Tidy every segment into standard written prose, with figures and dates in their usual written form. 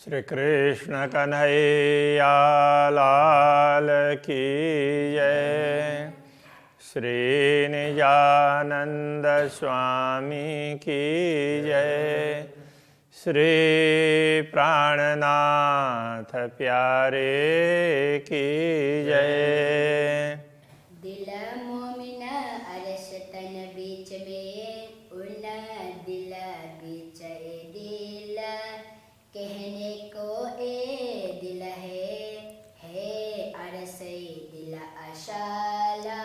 श्री कृष्ण कन्हैया लाल की जय। श्री निजानंद स्वामी की जय। श्री प्राणनाथ प्यारे की जय। दिल मोमिन अरस तन बीच में उन दिल बीच दिल कहने को ए दिल है अरस दिल अशाला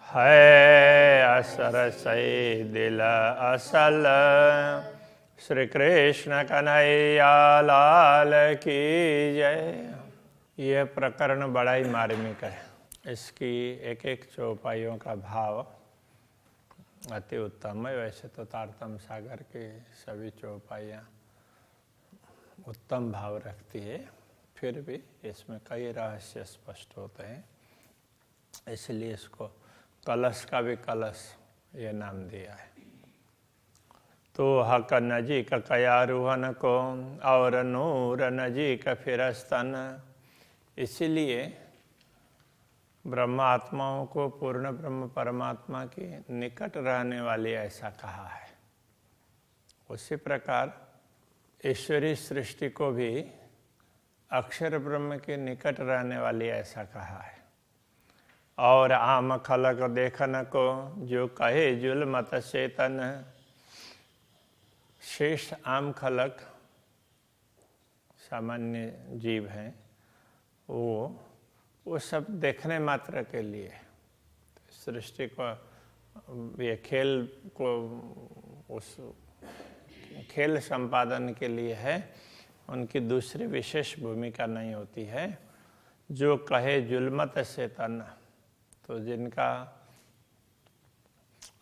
है असर से दिल असल। श्री कृष्ण कन्हैया लाल की जय। यह प्रकरण बड़ा ही मार्मिक है। इसकी एक एक चौपाइयों का भाव अति उत्तम है। वैसे तो तारतम सागर की सभी चौपाइयाँ उत्तम भाव रखती है, फिर भी इसमें कई रहस्य स्पष्ट होते हैं, इसलिए इसको कलश का भी कलश ये नाम दिया है। तो हक नजीक कया रूहन को और नूर नजीक फिरस्तन। इसीलिए ब्रह्मात्माओं को पूर्ण ब्रह्म परमात्मा के निकट रहने वाली ऐसा कहा है। उसी प्रकार ईश्वरीय सृष्टि को भी अक्षर ब्रह्म के निकट रहने वाली ऐसा कहा है। और आम खलक देखन को जो कहे जुल्मत चेतन। शेष आम खलक सामान्य जीव हैं, वो सब देखने मात्र के लिए सृष्टि को, ये खेल को, उस खेल संपादन के लिए है। उनकी दूसरी विशेष भूमिका नहीं होती है। जो कहे जुल्मत से तन, तो जिनका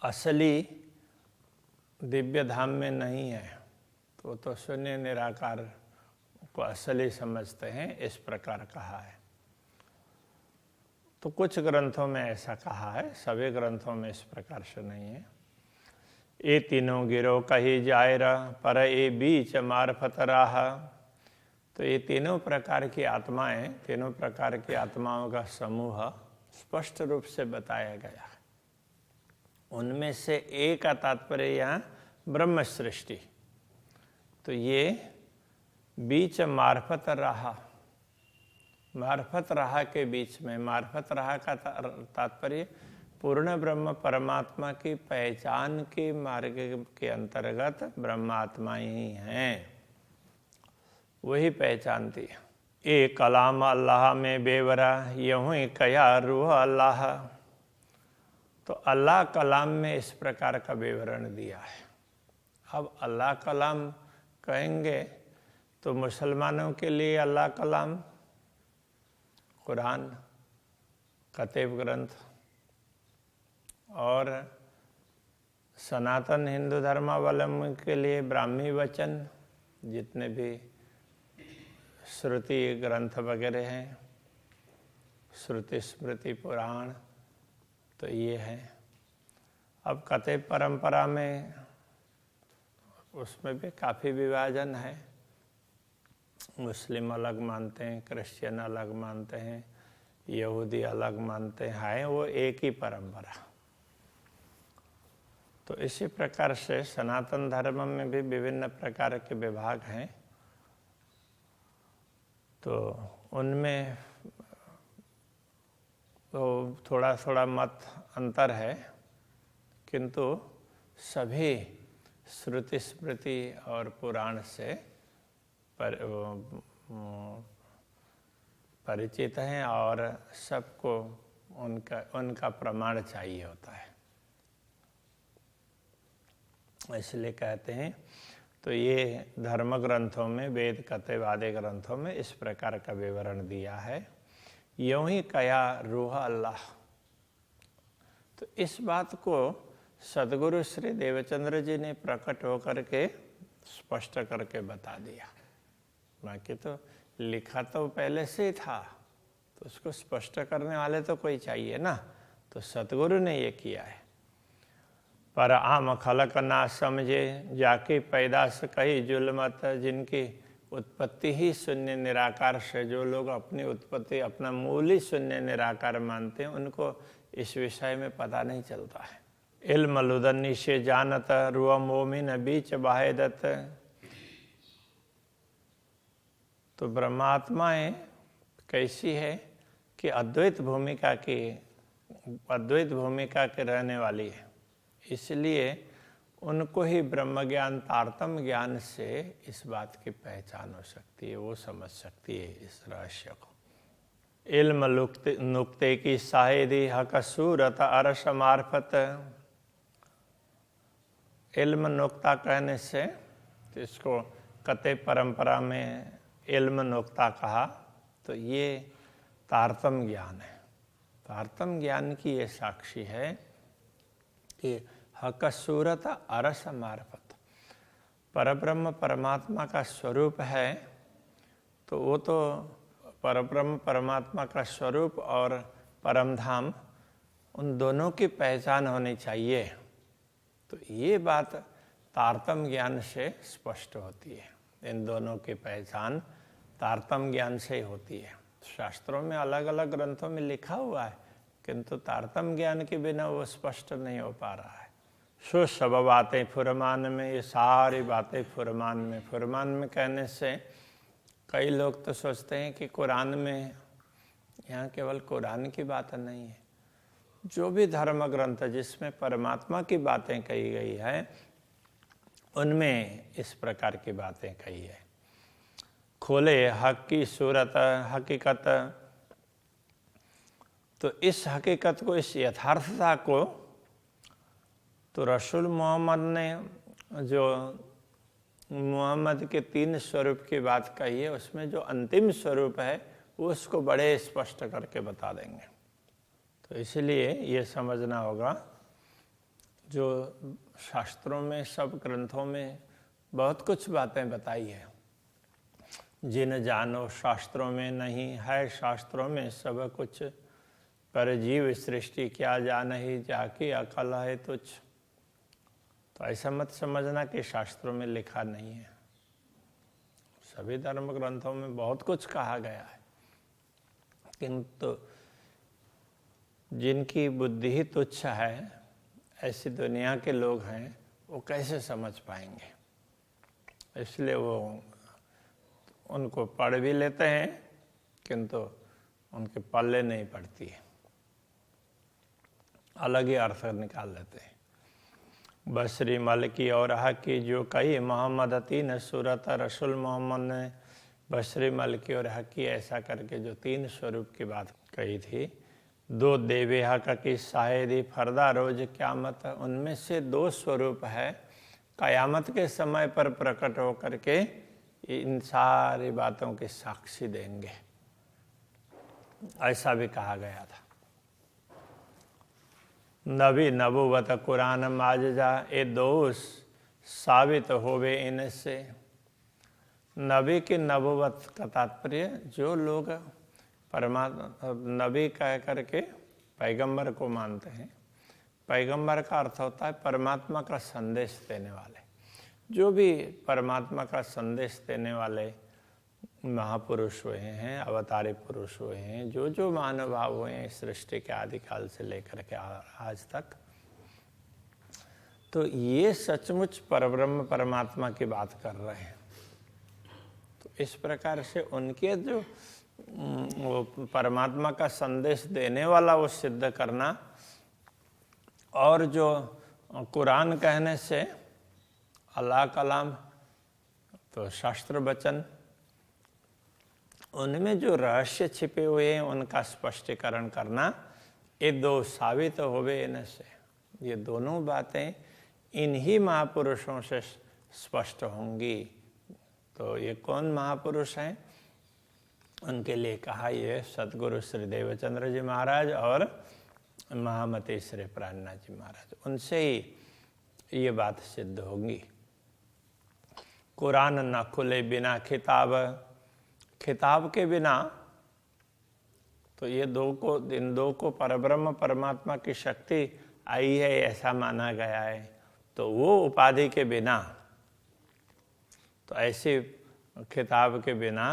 असली दिव्य धाम में नहीं है तो तो शून्य निराकार को असली समझते हैं, इस प्रकार कहा है। तो कुछ ग्रंथों में ऐसा कहा है, सभी ग्रंथों में इस प्रकार से नहीं है। ये तीनों गिरो कही जायरा पर ये बीच मार्फत रहा। तो ये तीनों प्रकार की आत्माएं, तीनों प्रकार की आत्माओं का समूह स्पष्ट रूप से बताया गया है। उनमें से एक का तात्पर्य यहाँ ब्रह्म सृष्टि। तो ये बीच मार्फत रहा, मार्फत रहा के बीच में, मार्फत रहा का तात्पर्य पूर्ण ब्रह्म परमात्मा की पहचान के मार्ग के अंतर्गत ब्रह्मात्मा ही हैं, वही पहचानती है। ए कलाम अल्लाह में बेवरा यूं ही कया रूह अल्लाह। तो अल्लाह कलाम में इस प्रकार का विवरण दिया है। अब अल्लाह कलाम कहेंगे तो मुसलमानों के लिए अल्लाह कलाम कुरान, कतेब ग्रंथ, और सनातन हिंदू धर्मावलंबी के लिए ब्राह्मी वचन, जितने भी श्रुति ग्रंथ वगैरह हैं, श्रुति स्मृति पुराण, तो ये है। अब कतेब परंपरा में उसमें भी काफ़ी विभाजन है। मुस्लिम अलग मानते हैं, क्रिश्चियन अलग मानते हैं, यहूदी अलग मानते हैं, वो एक ही परंपरा। तो इसी प्रकार से सनातन धर्म में भी विभिन्न प्रकार के विभाग हैं। तो उनमें तो थोड़ा थोड़ा मत अंतर है, किंतु सभी श्रुति स्मृति और पुराण से परिचित हैं और सबको उनका प्रमाण चाहिए होता है। इसलिए कहते हैं, तो ये धर्म ग्रंथों में, वेद कतेब आदि ग्रंथों में इस प्रकार का विवरण दिया है। यूं ही कया रूह अल्लाह। तो इस बात को सदगुरु श्री देवचंद्र जी ने प्रकट होकर के स्पष्ट करके बता दिया। बाकी तो लिखा तो पहले से ही था, तो उसको स्पष्ट करने वाले तो कोई चाहिए ना। तो सतगुरु ने ये किया है। पर आम खलक ना समझे जाके पैदाश कही जुल्मत, जिनकी उत्पत्ति ही शून्य निराकार से जो लोग अपनी उत्पत्ति अपना मूल ही शून्य निराकार मानते हैं, उनको इस विषय में पता नहीं चलता है। इल्म लुदन्नी से जानत रुआ मोमिन बीच बाहेदत। तो ब्रह्मात्माएं कैसी है कि अद्वैत भूमिका के रहने वाली है, इसलिए उनको ही ब्रह्म ज्ञान तारतम्य ज्ञान से इस बात की पहचान हो सकती है, वो समझ सकती है इस रहस्य को। इल्म नुक्ते की शाहिदी हक सूरत अरस मार्फत। इल्म नुक्ता कहने से तो इसको कते परंपरा में इल्म नुक्ता कहा, तो ये तारतम्य ज्ञान है। तारतम्य ज्ञान की ये साक्षी है कि हक सूरत अरस मार्फत, परब्रह्म परमात्मा का स्वरूप है, तो वो तो परब्रह्म परमात्मा का स्वरूप और परमधाम उन दोनों की पहचान होनी चाहिए। तो ये बात तारतम्य ज्ञान से स्पष्ट होती है, इन दोनों की पहचान तारतम्य ज्ञान से ही होती है। शास्त्रों में अलग अलग ग्रंथों में लिखा हुआ है, किंतु तारतम्य ज्ञान के बिना वो स्पष्ट नहीं हो पा रहा है। सो सब बातें फुरमान में, ये सारी बातें फुरमान में कहने से कई लोग तो सोचते हैं कि कुरान में, यहाँ केवल कुरान की बात नहीं है, जो भी धर्म ग्रंथ जिसमें परमात्मा की बातें कही गई है उनमें इस प्रकार की बातें कही है। खोले हक की सूरत हकीकत, तो इस हकीकत को, इस यथार्थता को तो रसूल मोहम्मद ने जो मोहम्मद के 3 स्वरूप की बात कही है, उसमें जो अंतिम स्वरूप है वो उसको बड़े स्पष्ट करके बता देंगे। तो इसलिए ये समझना होगा, जो शास्त्रों में, सब ग्रंथों में बहुत कुछ बातें बताई है, जिन जानो शास्त्रों में नहीं है, शास्त्रों में सब कुछ, पर जीव सृष्टि क्या जान ही, जाकी अकल है तुझ। तो ऐसा मत समझना कि शास्त्रों में लिखा नहीं है, सभी धर्म ग्रंथों में बहुत कुछ कहा गया है, किंतु जिनकी बुद्धि ही तुच्छ है, ऐसी दुनिया के लोग हैं, वो कैसे समझ पाएंगे। इसलिए वो उनको पढ़ भी लेते हैं, किंतु उनके पल्ले नहीं पड़ती है, अलग ही अर्थ निकाल लेते हैं। बसरी मल की और हकी जो कही मोहम्मद 3 सूरत, रसूल मोहम्मद ने बसरी मल की और हकी ऐसा करके जो 3 स्वरूप की बात कही थी। 2 देवे हक की शाहिदी फरदा रोज क़यामत, उनमें से 2 स्वरूप है, क़यामत के समय पर प्रकट होकर के इन सारी बातों की साक्षी देंगे, ऐसा भी कहा गया था। नबी नबूवत कुरान माजजा, ये 2 साबित होवे इनसे। नबी की नबूवत का तात्पर्य, जो लोग परमात्मा नबी कह करके पैगंबर को मानते हैं, पैगंबर का अर्थ होता है परमात्मा का संदेश देने वाले। जो भी परमात्मा का संदेश देने वाले महापुरुष हुए हैं, अवतारी पुरुष हुए हैं, जो महानुभाव हुए हैं सृष्टि के आदिकाल से लेकर के आज तक, तो ये सचमुच परब्रह्म परमात्मा की बात कर रहे हैं। तो इस प्रकार से उनके जो वो परमात्मा का संदेश देने वाला वो सिद्ध करना, और जो कुरान कहने से अल्लाह कलाम, तो शास्त्र वचन, उनमें जो रहस्य छिपे हुए हैं उनका स्पष्टीकरण करना, ये 2 साबित होवे इनसे। ये दोनों बातें इन्हीं महापुरुषों से स्पष्ट होंगी। तो ये कौन महापुरुष हैं, उनके लिए कहा ये सतगुरु श्री देवचंद्र जी महाराज और महामती श्री प्राणनाथ जी महाराज, उनसे ही ये बात सिद्ध होगी। कुरान न खुले बिना खिताब, खिताब के बिना, तो ये इन 2 को परब्रह्म परमात्मा की शक्ति आई है ऐसा माना गया है। तो वो उपाधि के बिना, तो ऐसी खिताब के बिना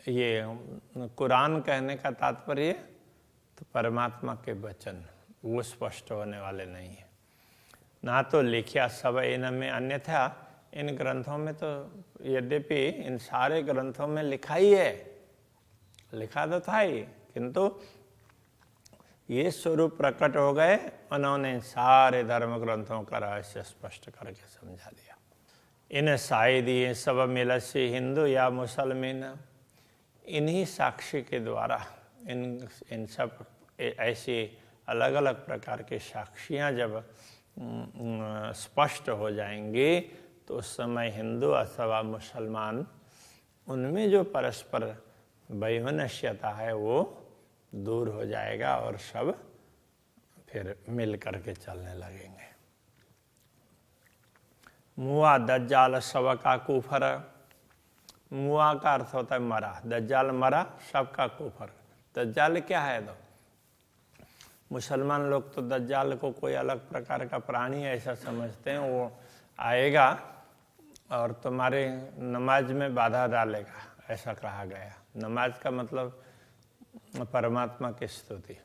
ये कुरान कहने का तात्पर्य तो परमात्मा के वचन वो स्पष्ट होने वाले नहीं है। ना तो लिखा सब इनमें, अन्यथा इन ग्रंथों में तो यद्यपि इन सारे ग्रंथों में लिखा ही है, लिखा तो था ही, किंतु ये स्वरूप प्रकट हो गए, उन्होंने सारे धर्म ग्रंथों का रहस्य स्पष्ट करके समझा दिया। इन शायद ये सब मिलस्य हिंदू या मुसलमान, इन्हीं साक्षी के द्वारा इन सब ऐसी अलग अलग प्रकार के साक्षियाँ जब स्पष्ट हो जाएंगी तो उस समय हिंदू अथवा मुसलमान उनमें जो परस्पर वैमनस्यता है वो दूर हो जाएगा और सब फिर मिल करके चलने लगेंगे। मुआ दज्जाल शव का कुफर, मुआ का अर्थ होता है मरा, दज्जाल मरा, शव का कुफर। दज्जाल क्या है? तो मुसलमान लोग तो दज्जाल को कोई अलग प्रकार का प्राणी ऐसा समझते हैं, वो आएगा और तुम्हारे नमाज में बाधा डालेगा, ऐसा कहा गया। नमाज का मतलब परमात्मा की स्तुति।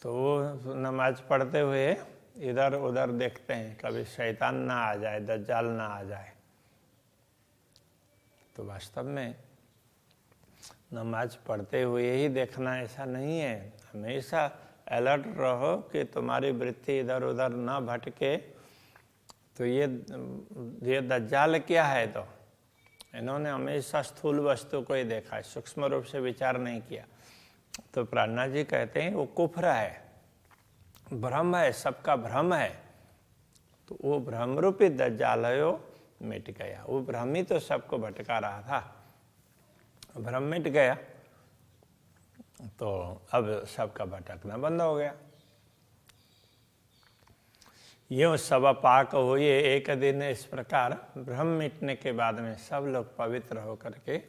तो वो नमाज पढ़ते हुए इधर उधर देखते हैं, कभी शैतान ना आ जाए, दज्जाल ना आ जाए। तो वास्तव में नमाज पढ़ते हुए ही देखना ऐसा नहीं है, हमेशा अलर्ट रहो कि तुम्हारी वृत्ति इधर उधर ना भटके। तो ये दज्जाल क्या है? तो इन्होंने हमेशा स्थूल वस्तु को ही देखा है, सूक्ष्म रूप से विचार नहीं किया। तो प्राणनाथ जी कहते हैं वो कुफ्र है, भ्रम है, सबका भ्रम है। तो वो भ्रम रूपी दज्जाल है वो मिट गया। वो भ्रम ही तो सबको भटका रहा था, भ्रम मिट गया तो अब सबका भटकना बंद हो गया। यूँ सब पाक हुए एक दिन, इस प्रकार भ्रम मिटने के बाद में सब लोग पवित्र होकर के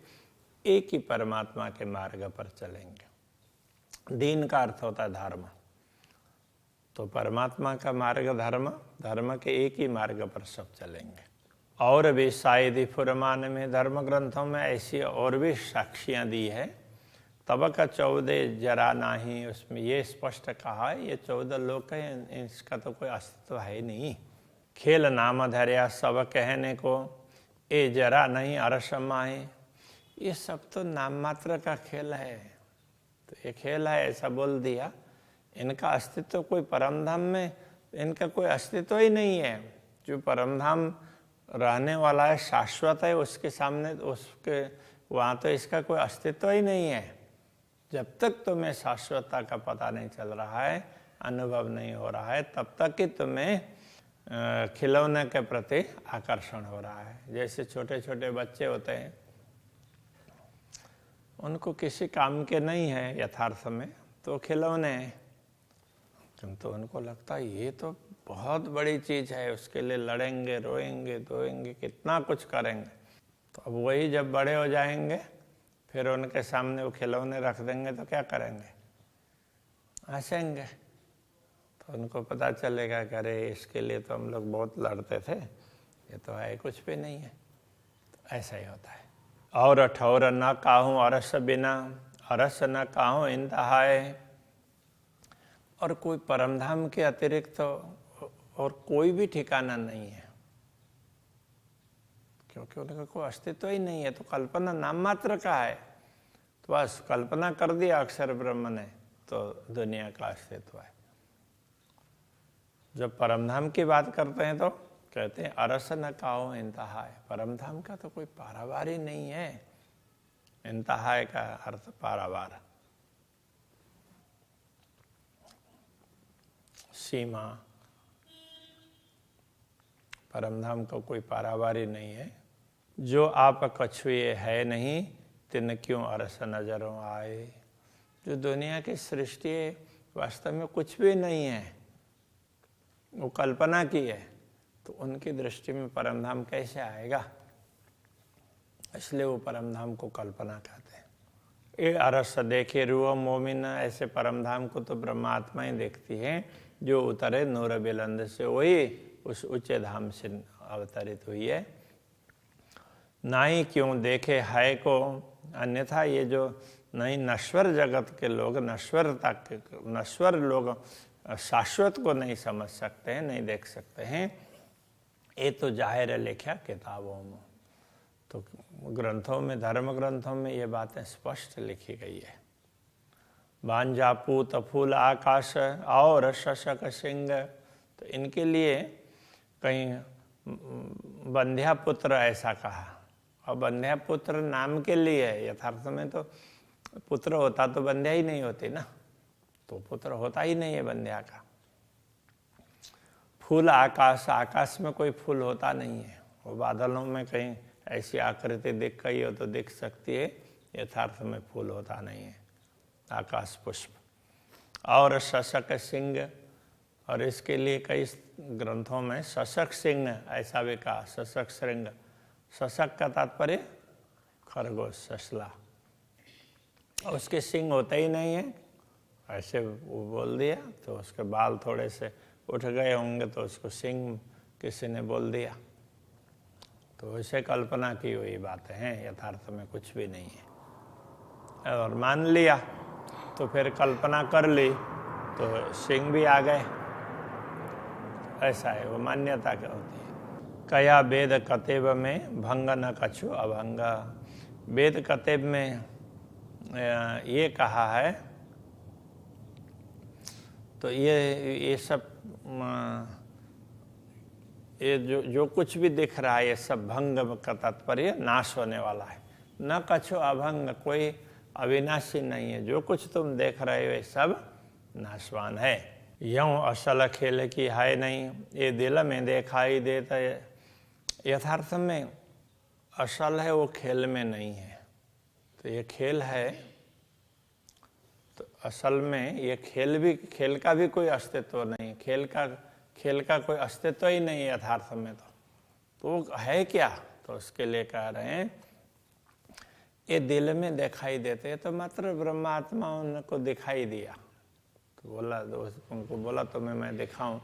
एक ही परमात्मा के मार्ग पर चलेंगे। दीन का अर्थ होता है धर्म, तो परमात्मा का मार्ग धर्म, धर्म के एक ही मार्ग पर सब चलेंगे। और भी शायद फुरमान में, धर्म ग्रंथों में ऐसी और भी साक्षियाँ दी है। तब का 14 जरा नहीं, उसमें ये स्पष्ट कहा है ये 14 लोग हैं, इसका तो कोई अस्तित्व है नहीं। खेल नाम धर्या सब कहने को, ए जरा नहीं अरस माहे, ये सब तो नाम मात्र का खेल है। तो ये खेल है ऐसा बोल दिया, इनका अस्तित्व कोई परमधाम में, इनका कोई अस्तित्व ही नहीं है। जो परमधाम रहने वाला है, शाश्वत है, उसके सामने उसके वहाँ तो इसका कोई अस्तित्व ही नहीं है। जब तक तुम्हें शाश्वतता का पता नहीं चल रहा है, अनुभव नहीं हो रहा है, तब तक ही तुम्हें खिलौने के प्रति आकर्षण हो रहा है। जैसे छोटे छोटे बच्चे होते हैं, उनको किसी काम के नहीं है यथार्थ में, तो खिलौने हैं, किंतु उनको लगता है ये तो बहुत बड़ी चीज़ है, उसके लिए लड़ेंगे, रोएंगे, धोएंगे, कितना कुछ करेंगे। तो अब वही जब बड़े हो जाएंगे, फिर उनके सामने वो खिलौने रख देंगे तो क्या करेंगे? हंसेंगे। तो उनको पता चलेगा कि अरे इसके लिए तो हम लोग बहुत लड़ते थे, ये तो है कुछ भी नहीं है। तो ऐसा ही होता है। और ठौर न काहूँ अरस बिना, अरस न काहूँ इंतहाए। और कोई परमधाम के अतिरिक्त तो और कोई भी ठिकाना नहीं है, क्योंकि उनका कोई अस्तित्व ही नहीं है। तो कल्पना नाम मात्र का है, तो बस कल्पना कर दिया अक्षर ब्रह्म ने, तो दुनिया का अस्तित्व है। जब परमधाम की बात करते हैं तो कहते हैं अरस न काहो इंतहा है। परमधाम का तो कोई पारावार ही नहीं है। इंतहा का अर्थ पारावार, सीमा। परमधाम का कोई पारावार ही नहीं है। जो आप कछुए है नहीं, तिन क्यों अरस नजरों आए। जो दुनिया की सृष्टि वास्तव में कुछ भी नहीं है, वो कल्पना की है, तो उनकी दृष्टि में परमधाम कैसे आएगा? इसलिए वो परमधाम को कल्पना कहते हैं। ये अरस देखे रूह मोमिन, ऐसे परमधाम को तो ब्रह्मात्मा ही देखती है, जो उतरे नूर बुलंद से, वही उस ऊंचे धाम से अवतरित हुई है। नाई क्यों देखे है को, अन्यथा ये जो नहीं नश्वर जगत के लोग, नश्वर लोग शाश्वत को नहीं समझ सकते हैं, नहीं देख सकते हैं। ये तो जाहिर है लिखा किताबों में, तो ग्रंथों में, धर्म ग्रंथों में ये बातें स्पष्ट लिखी गई है। बांजा पूत फूल आकाश और शशक सिंह, तो इनके लिए कहीं बंध्या पुत्र ऐसा कहा, और बंध्या पुत्र नाम के लिए है, यथार्थ में तो पुत्र होता तो बंध्या ही नहीं होती ना, तो पुत्र होता ही नहीं है बंध्या का। फूल आकाश, आकाश में कोई फूल होता नहीं है, वो बादलों में कहीं ऐसी आकृति दिख गई हो तो दिख सकती है, यथार्थ में फूल होता नहीं है आकाश पुष्प। और शशक सिंह, और इसके लिए कई ग्रंथों में शशक सिंह ऐसा भी कहा, शशक श्रृंग। शशक का तात्पर्य खरगोश, ससला, और उसके सिंह होते ही नहीं है, ऐसे वो बोल दिया तो उसके बाल थोड़े से उठ गए होंगे तो उसको सिंह किसी ने बोल दिया, तो वैसे कल्पना की हुई बातें हैं, यथार्थ में कुछ भी नहीं है। और मान लिया तो फिर कल्पना कर ली तो सिंह भी आ गए, ऐसा है, वो मान्यता क्या होती है। कया वेद कतेब में भंग न कछु अभंग, वेद कतेब में ये कहा है, तो ये सब ये जो कुछ भी दिख रहा है ये सब भंग का तात्पर्य नाश होने वाला है। न कछु अभंग, कोई अविनाशी नहीं है, जो कुछ तुम देख रहे हो ये सब नाशवान है। यूं असल खेल की है नहीं, ये दिल में दिखाई देता है। यथार्थ में असल है, वो खेल में नहीं है, तो ये खेल है, तो असल में ये खेल का भी कोई अस्तित्व नहीं, खेल का कोई अस्तित्व ही नहीं है यथार्थ में, तो है क्या, तो उसके लिए कह रहे हैं ये दिल में दिखाई देते हैं, तो मात्र ब्रह्मात्मा उनको दिखाई दिया, तो बोला उनको बोला तुम्हें मैं दिखाऊं,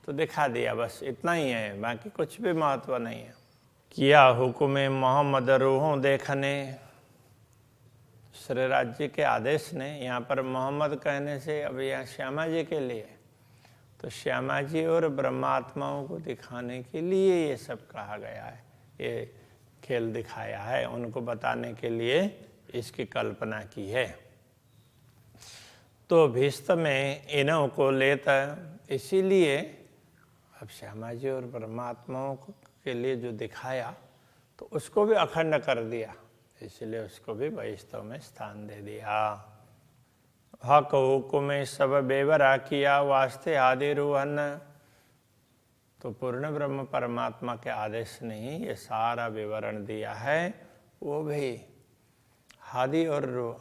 तो दिखा दिया, बस इतना ही है, बाकी कुछ भी महत्व नहीं है। किया हुक्म मोहम्मद रूहों देखने, श्री राज जी के आदेश ने, यहाँ पर मोहम्मद कहने से अब यहाँ श्यामा जी के लिए, तो श्यामा जी और ब्रह्मात्माओं को दिखाने के लिए ये सब कहा गया है, ये खेल दिखाया है, उनको बताने के लिए इसकी कल्पना की है। तो भीस्त में इन्हों को लेता, इसीलिए अब श्यामा जी और परमात्माओं के लिए जो दिखाया तो उसको भी अखंड कर दिया, इसलिए उसको भी वैष्णव में स्थान दे दिया। हक हुकुम में सब बेवरा किया वास्ते आदि रूहन, तो पूर्ण ब्रह्म परमात्मा के आदेश ने ही ये सारा विवरण दिया है, वो भी हादि और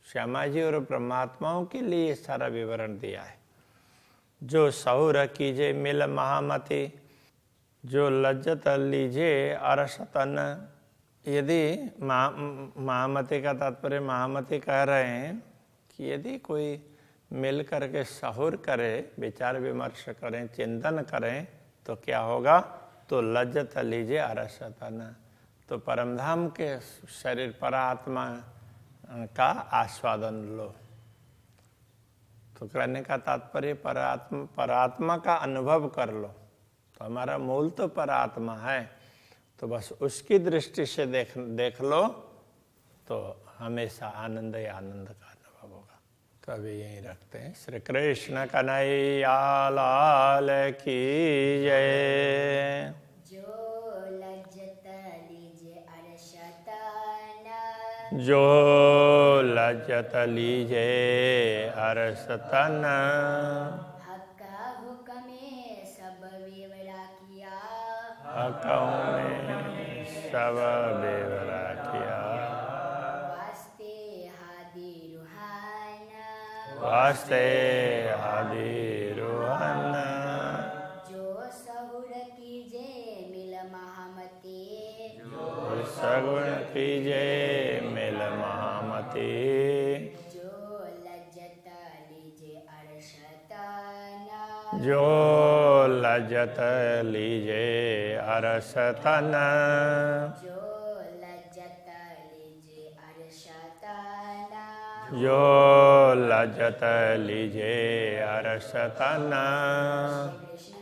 श्यामा जी और परमात्माओं के लिए सारा विवरण दिया है। जो सहुर कीजे मिल महामति, जो लज्जत लीजे अरसतन। यदि महामति का तात्पर्य महामति कह रहे हैं कि यदि कोई मिल करके सहुर करे, विचार विमर्श करें, चिंतन करें, तो क्या होगा, तो लज्जत लीजिए अरसतन, तो परमधाम के शरीर परात्मा का आस्वादन लो। तो कहने का तात्पर्य परात्मा का अनुभव कर लो, तो हमारा मूल तो परात्मा है, तो बस उसकी दृष्टि से देख लो, तो हमेशा आनंद ही आनंद का अनुभव होगा। तो अभी यहीं रखते हैं। श्री कृष्ण कन्हैया लाल की जय। जो लज्जत लीजे अरसतना, जो लज्जत लीजे अरसतन, हक्का हुक्मे सब विवरा किया, हक़ों में सब बेवरा किया, वास्ते हादि रूहाना, वास्ते आदि रूहन। जो सहुर कीजे मिल महामति, सगुण कीजे मिल महामति, जो लज्जत लीजे अरसतना, जो लज्जत लीजे अरसतन, जो जो लजत लीजे अरसतन कृष्ण